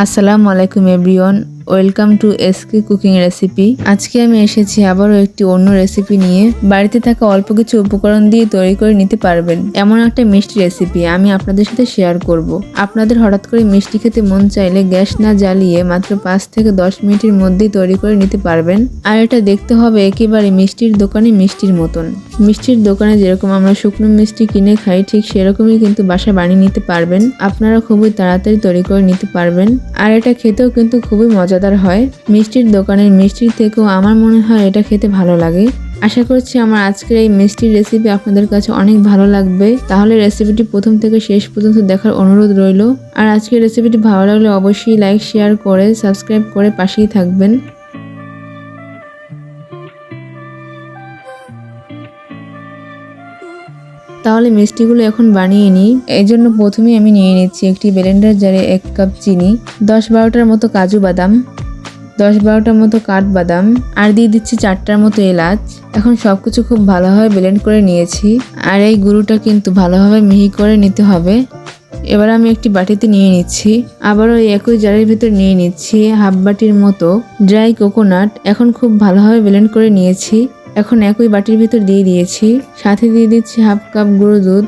আসসালামু আলাইকুম everyone, welcome to SK cooking recipe. আজকে আমি এসেছি আবারও একটি অন্য রেসিপি নিয়ে। বাড়িতে থাকা অল্প কিছু উপকরণ দিয়ে তৈরি করে নিতে পারবেন এমন একটা মিষ্টি রেসিপি আমি আপনাদের সাথে শেয়ার করব। আপনাদের হঠাৎ করে মিষ্টি খেতে মন চাইলে গ্যাস না জ্বালিয়ে মাত্র 5 থেকে 10 মিনিটের মধ্যেই তৈরি করে নিতে পারবেন। আর এটা দেখতে হবে একেবারে মিষ্টির দোকানে মিষ্টির মতন। মিষ্টির দোকানে যেরকম আমরা শুকনো মিষ্টি কিনে খাই, ঠিক সেরকমই কিন্তু বাসায় বানিয়ে নিতে পারবেন। আপনারা খুবই তাড়াতাড়ি তৈরি করে নিতে পারবেন। আর এটা খেতেও কিন্তু খুবই মজাদার হয়। মিষ্টির দোকানের মিষ্টির থেকেও আমার মনে হয় এটা খেতে ভালো লাগে। আশা করছি আমার আজকের এই মিষ্টির রেসিপি আপনাদের কাছে অনেক ভালো লাগবে। তাহলে রেসিপিটি প্রথম থেকে শেষ পর্যন্ত দেখার অনুরোধ রইল। আর আজকের রেসিপিটি ভালো লাগলে অবশ্যই লাইক, শেয়ার করে সাবস্ক্রাইব করে পাশেই থাকবেন। তাহলে মিষ্টিগুলো এখন বানিয়ে নিই। এই জন্য প্রথমেই আমি নিয়ে নিচ্ছি একটি ব্লেন্ডার জারে 1 কাপ চিনি, 10-12টার মতো কাজু বাদাম, 10-12টার মতো কাঠবাদাম, আর দিয়ে দিচ্ছি 4টার মতো এলাচ। এখন সবকিছু খুব ভালোভাবে ব্লেন্ড করে নিয়েছি। আর এই গুঁড়োটা কিন্তু ভালোভাবে মিহি করে নিতে হবে। এবার আমি একটি বাটিতে নিয়ে নিচ্ছি। আবারও একই জারের ভিতর নিয়ে নিচ্ছি হাফ বাটির মতো ড্রাই কোকোনাট। এখন খুব ভালোভাবে ব্লেন্ড করে নিয়েছি। এখন একই বাটির ভিতর দিয়ে দিয়েছি, সাথে দিয়ে দিচ্ছি হাফ কাপ গুঁড়ো দুধ।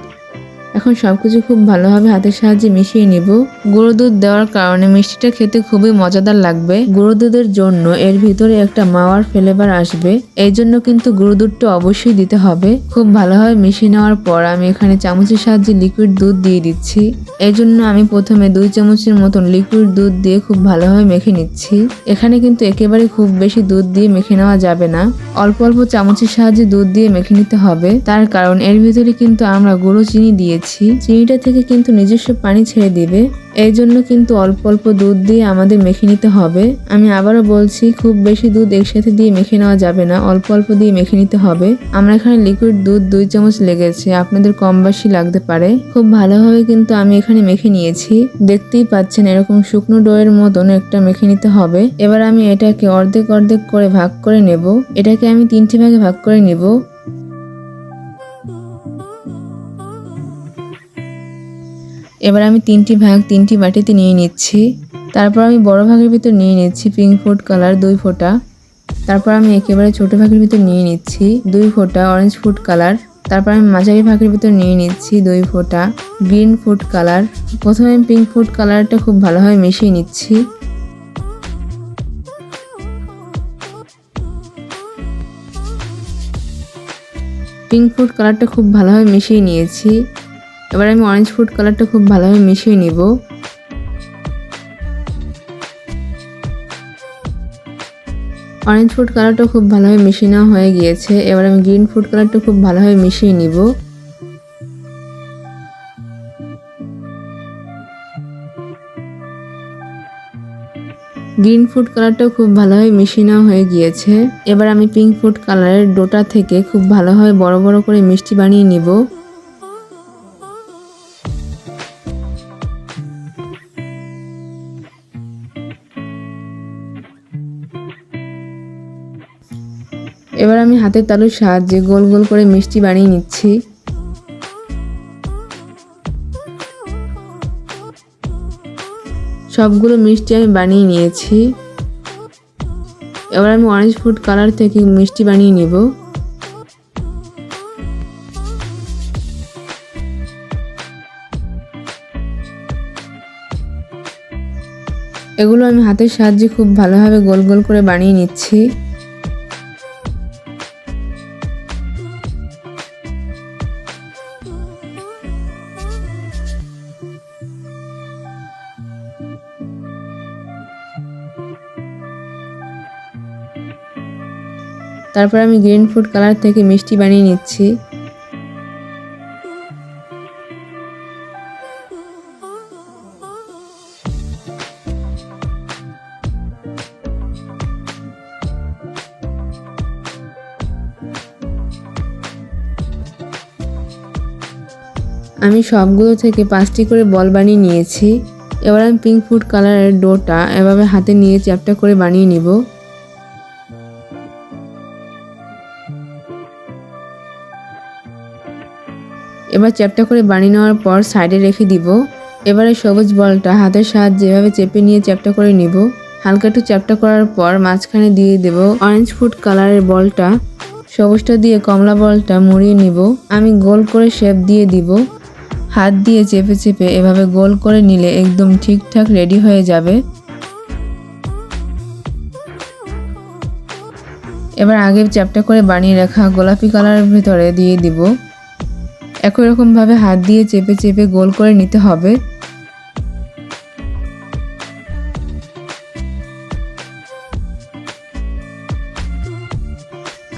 এখন সবকিছু খুব ভালোভাবে হাতের সাহায্যে মিশিয়ে নিব। গুঁড়ো দুধ দেওয়ার কারণে মিষ্টিটা খেতে খুবই মজাদার লাগবে। গুঁড়ো দুধের জন্য এর ভিতরে একটা মাওয়ার ফ্লেভার আসবে, এই জন্য কিন্তু গুঁড়ো দুধটা অবশ্যই দিতে হবে। খুব ভালোভাবে মিশিয়ে নেওয়ার পর আমি এখানে চামচের সাহায্যে লিকুইড দুধ দিয়ে দিচ্ছি। এই জন্য আমি প্রথমে 2 চামচের মতন লিকুইড দুধ দিয়ে খুব ভালোভাবে মেখে নিচ্ছি। এখানে কিন্তু একেবারে খুব বেশি দুধ দিয়ে মেখে নেওয়া যাবে না, অল্প অল্প চামচের সাহায্যে দুধ দিয়ে মেখে নিতে হবে। তার কারণ এর ভিতরে কিন্তু আমরা গুঁড়ো চিনি দিয়েছি, চিনিটা থেকে কিন্তু নিজস্ব পানি ছেড়ে দিবে। এই জন্য কিন্তু অল্প অল্প দুধ দিয়ে আমাদের মেখে নিতে হবে। আমি আবারও বলছি, খুব বেশি দুধ একসাথে দিয়ে মেখে নেওয়া যাবে না, অল্প অল্প দিয়ে মেখে নিতে হবে। আমরা এখানে লিকুইড দুধ 2 চামচ লেগেছে, আপনাদের কম বেশি লাগতে পারে। খুব ভালোভাবে কিন্তু আমি এখানে মেখে নিয়েছি। দেখতেই পাচ্ছেন এরকম শুকনো ডোয়ের মতন একটা মেখে নিতে হবে। এবার আমি এটাকে অর্ধেক অর্ধেক করে ভাগ করে নেব। এটাকে আমি 3টে ভাগে ভাগ করে নেব। এবার আমি 3টি ভাগ 3টি বাটিতে নিয়ে নিচ্ছি। তারপর আমি বড় ভাগের ভিতর নিয়ে নিচ্ছি পিঙ্ক ফুড কালার 2 ফোঁটা। তারপর আমি একেবারে ছোট ভাগের ভিতর নিয়ে নিচ্ছি 2 ফোঁটা অরেঞ্জ ফুড কালার। তারপর আমি মাঝারি ভাগের ভিতর নিয়ে নিচ্ছি 2 ফোঁটা গ্রিন ফুড কালার। প্রথমে আমি পিঙ্ক ফুড কালারটা খুব ভালোভাবে মিশিয়ে নিচ্ছি। পিঙ্ক ফুড কালারটা খুব ভালোভাবে মিশিয়ে নিয়েছি। এবার আমি অরেঞ্জ ফুড কালারটা খুব ভালোভাবে মিশিয়ে নিব। অরেঞ্জ ফুড কালারটা খুব ভালোভাবে মিশিয়ে নেওয়া হয়ে গিয়েছে। এবার আমি গ্রিন ফুড কালারটা খুব ভালোভাবে মিশিয়ে নিব। গ্রিন ফুড কালারটাও খুব ভালোভাবে মিশিয়ে নেওয়া হয়ে গিয়েছে। এবার আমি পিঙ্ক ফুড কালারের ডোটা থেকে খুব ভালোভাবে বড় বড় করে মিষ্টি বানিয়ে নিব। এবার আমি হাতের তালুর সাহায্যে গোল গোল করে মিষ্টি বানিয়ে নিচ্ছি। সবগুলো মিষ্টি আমি বানিয়ে নিয়েছি। এবার আমি অরেঞ্জ ফুড কালার থেকে মিষ্টি বানিয়ে নিব। এগুলো আমি হাতের সাহায্যে খুব ভালোভাবে গোল গোল করে বানিয়ে নিচ্ছি। তারপর আমি গ্রিন ফুড কালার থেকে মিষ্টি বানিয়ে নিচ্ছি। আমি সবগুলো থেকে 5টি করে বল বানিয়ে নিয়েছি। এবার আমি পিঙ্ক ফুড কালারের ডোটা এভাবে হাতে নিয়ে চ্যাপটা করে বানিয়ে নিব। এবার চ্যাপটা করে বানিয়ে নেওয়ার পর সাইডে রেখে দিব। এবারে সবুজ বলটা হাতের সাহায্যে এভাবে চেপে নিয়ে চ্যাপ্টা করে নিব। হালকা একটু চ্যাপ্টা করার পর মাঝখানে দিয়ে দেব অরেঞ্জ ফুড কালারের বলটা। সবুজটা দিয়ে কমলা বলটা মুড়িয়ে নিব। আমি গোল করে শেপ দিয়ে দিব। হাত দিয়ে চেপে চেপে এভাবে গোল করে নিলে একদম ঠিকঠাক রেডি হয়ে যাবে। এবার আগে চ্যাপ্টা করে বানিয়ে রাখা গোলাপি কালারের ভেতরে দিয়ে দিব। একই রকমভাবে হাত দিয়ে চেপে চেপে গোল করে নিতে হবে।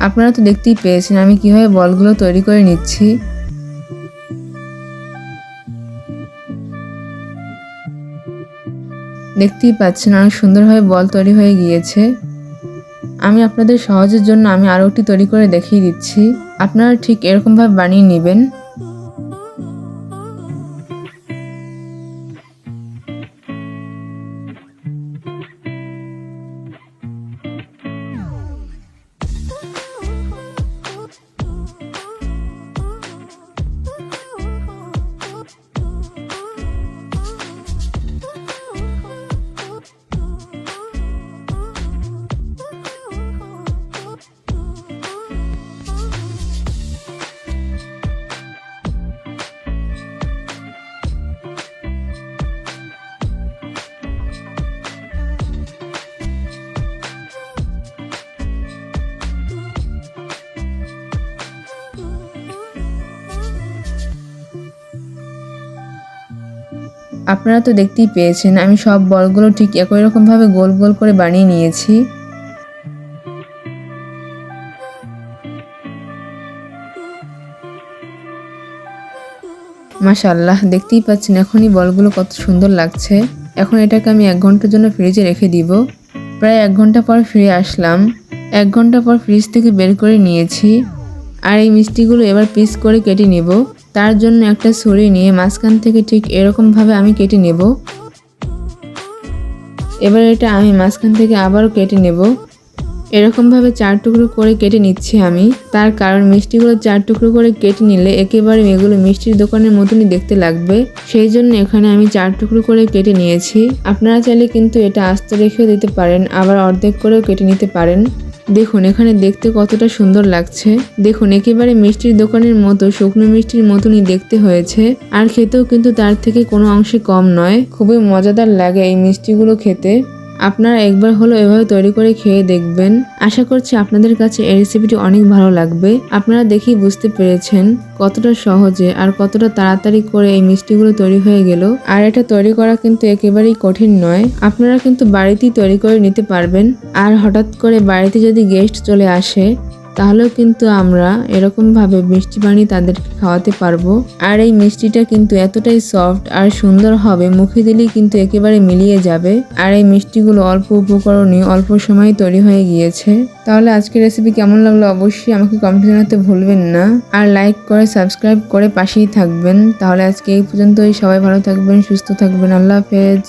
আপনারা তো দেখতেই পেয়েছেন আমি কিভাবে বলগুলো তৈরি করে নিচ্ছি। দেখতেই পাচ্ছেন অনেক সুন্দরভাবে বল তৈরি হয়ে গিয়েছে। আমি আপনাদের সহজের জন্য আমি আরও একটি তৈরি করে দেখিয়ে দিচ্ছি। আপনারা ঠিক এরকমভাবে বানিয়ে নেবেন। আপনারা তো দেখতেই পেয়েছেন আমি সব বলগুলো ঠিক একই রকমভাবে গোল গোল করে বানিয়ে নিয়েছি। মাশাআল্লাহ, দেখতেই পাচ্ছেন এখনই বলগুলো কত সুন্দর লাগছে। এখন এটাকে আমি 1 ঘন্টার জন্য ফ্রিজে রেখে দিব। প্রায় 1 ঘন্টা পর ফিরে আসলাম। 1 ঘন্টা পর ফ্রিজ থেকে বের করে নিয়েছি। আর এই মিষ্টিগুলো এবার পিস করে কেটে নেব। তার জন্য একটা ছুরি নিয়ে মাঝখান থেকে ঠিক এরকমভাবে আমি কেটে নেব। এবার এটা আমি মাঝখান থেকে আবারও কেটে নেব। এরকমভাবে 4 টুকরো করে কেটে নিচ্ছি আমি। তার কারণ মিষ্টিগুলো 4 টুকরো করে কেটে নিলে একেবারে এগুলো মিষ্টির দোকানের মতনই দেখতে লাগবে। সেই জন্য এখানে আমি 4 টুকরো করে কেটে নিয়েছি। আপনারা চাইলে কিন্তু এটা আস্তে রেখেও দিতে পারেন, আবার অর্ধেক করেও কেটে নিতে পারেন। দেখুন এখানে দেখতে কতটা সুন্দর লাগছে। দেখুন একেবারে মিষ্টির দোকানের মতো শুকনো মিষ্টির মতনই দেখতে হয়েছে। আর খেতেও কিন্তু তার থেকে কোনো অংশে কম নয়। খুবই মজাদার লাগে এই মিষ্টিগুলো খেতে। আপনারা একবার হলো এভাবে তৈরি করে খেয়ে দেখবেন। আশা করছি আপনাদের কাছে এই রেসিপিটি অনেক ভালো লাগবে। আপনারা দেখেই বুঝতে পেরেছেন কতটা সহজে আর কতটা তাড়াতাড়ি করে এই মিষ্টিগুলো তৈরি হয়ে গেল। আর এটা তৈরি করা কিন্তু একেবারেই কঠিন নয়। আপনারা কিন্তু বাড়িতেই তৈরি করে নিতে পারবেন। আর হঠাৎ করে বাড়িতে যদি গেস্ট চলে আসে তাহলেও কিন্তু আমরা এরকমভাবে মিষ্টি বানিয়ে তাদেরকে খাওয়াতে পারবো। আর এই মিষ্টিটা কিন্তু এতটাই সফট আর সুন্দর হবে, মুখে দিলেই কিন্তু একেবারে মিলিয়ে যাবে। আর এই মিষ্টিগুলো অল্প উপকরণে অল্প সময়ে তৈরি হয়ে গিয়েছে। তাহলে আজকের রেসিপি কেমন লাগলো অবশ্যই আমাকে কমেন্ট জানাতে ভুলবেন না। আর লাইক করে সাবস্ক্রাইব করে পাশেই থাকবেন। তাহলে আজকে এই পর্যন্তই। সবাই ভালো থাকবেন, সুস্থ থাকবেন। আল্লাহ হাফেজ।